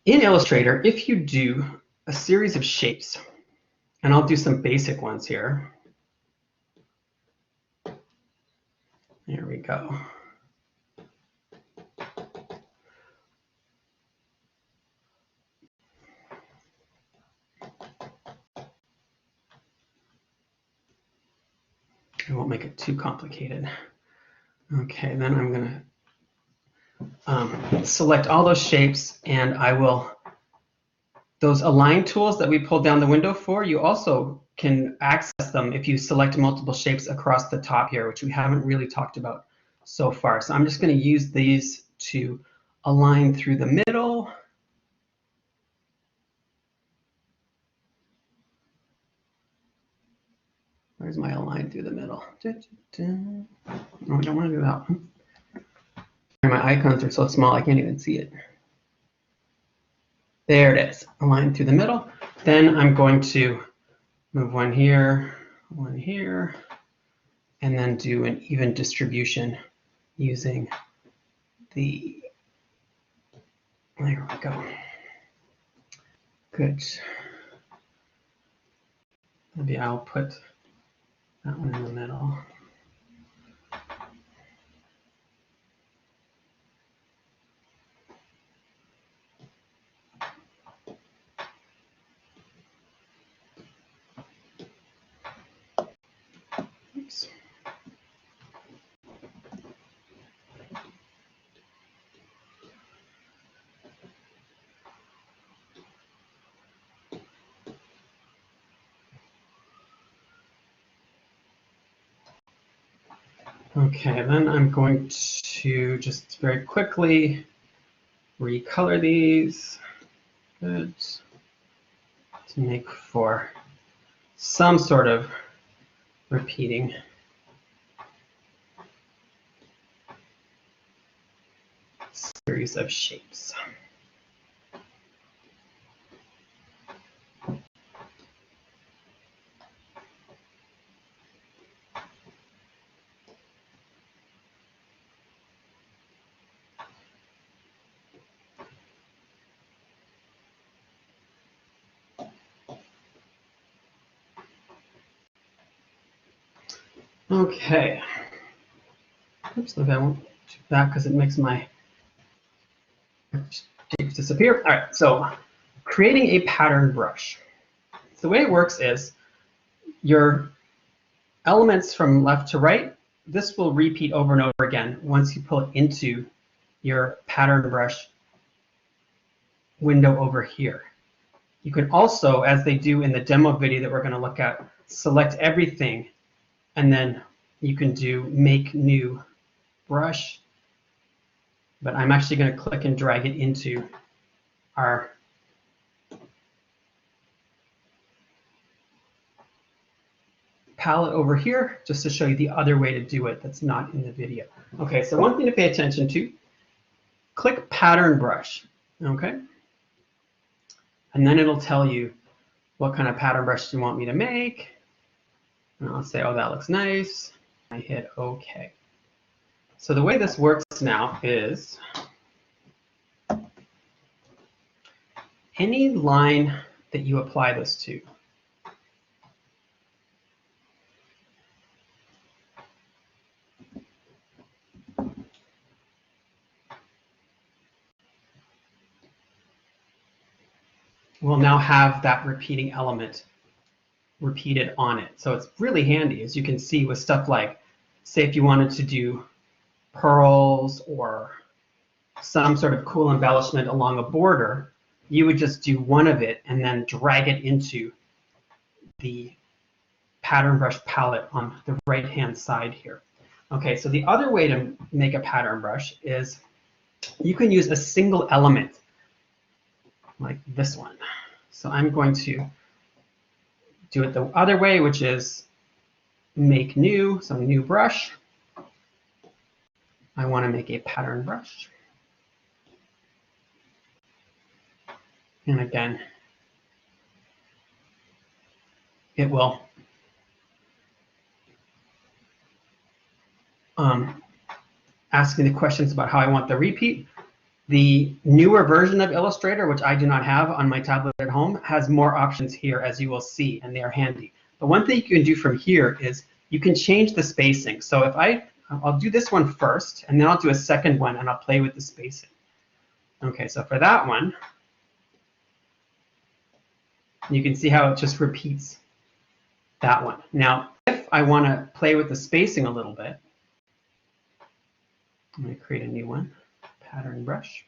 In Illustrator, if you do a series of shapes, and I'll do some basic ones here. There we go. I won't make it too complicated. Okay, then I'm going to select all those shapes, and I will, those align tools that we pulled down the window for, you also can access them if you select multiple shapes across the top here, which we haven't really talked about so far. So I'm just going to use these to align through the middle. Where's my align through the middle? No, I don't want to do that one. My icons are so small I can't even see it. There it is, align through the middle. Then I'm going to move one here, and then do an even distribution using the, there we go. Good. Maybe I'll put that one in the middle. Oops. Okay, then I'm going to just very quickly recolor these. Good. To make for some sort of repeating series of shapes. Okay. Oops, maybe I won't do that because it makes my shapes disappear. All right, so creating a pattern brush. So the way it works is your elements from left to right, this will repeat over and over again once you pull it into your pattern brush window over here. You can also, as they do in the demo video that we're going to look at, select everything, and then you can do make new brush. But I'm actually going to click and drag it into our palette over here, just to show you the other way to do it that's not in the video. Okay, so one thing to pay attention to, click pattern brush, okay? And then it'll tell you what kind of pattern brush you want me to make. And I'll say, oh, that looks nice. I hit OK. So the way this works now is any line that you apply this to, will now have that repeating element repeated on it. So it's really handy, as you can see, with stuff like, say if you wanted to do pearls or some sort of cool embellishment along a border, you would just do one of it and then drag it into the pattern brush palette on the right hand side here. Okay, so the other way to make a pattern brush is you can use a single element like this one. So I'm going to do it the other way, which is make new, so new brush. I want to make a pattern brush. And again, it will ask me the questions about how I want the repeat. The newer version of Illustrator, which I do not have on my tablet at home, has more options here, as you will see, and they are handy. But one thing you can do from here is you can change the spacing. So if I'll do this one first, and then I'll do a second one, and I'll play with the spacing. Okay, so for that one, you can see how it just repeats that one. Now, if I want to play with the spacing a little bit, I'm going to create a new one, pattern brush.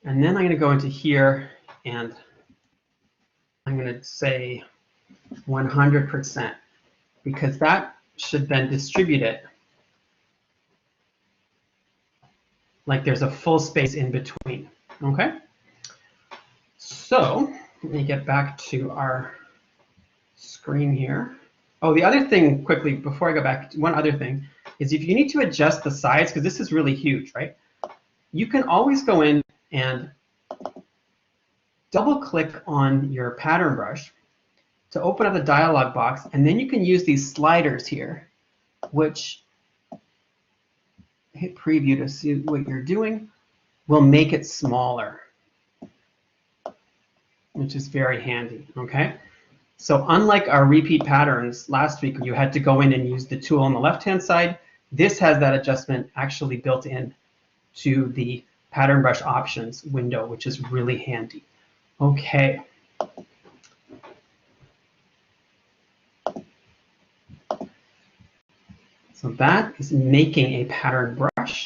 And then I'm going to go into here, and I'm going to say 100%, because that should then distribute it like there's a full space in between. Okay? So let me get back to our screen here. Oh, the other thing, quickly, before I go back, one other thing is if you need to adjust the size, because this is really huge, right? You can always go in and double click on your pattern brush to open up the dialog box, and then you can use these sliders here, which, hit preview to see what you're doing, will make it smaller, which is very handy, okay? So unlike our repeat patterns last week, where you had to go in and use the tool on the left-hand side, this has that adjustment actually built in to the pattern brush options window, which is really handy. Okay. So that is making a pattern brush.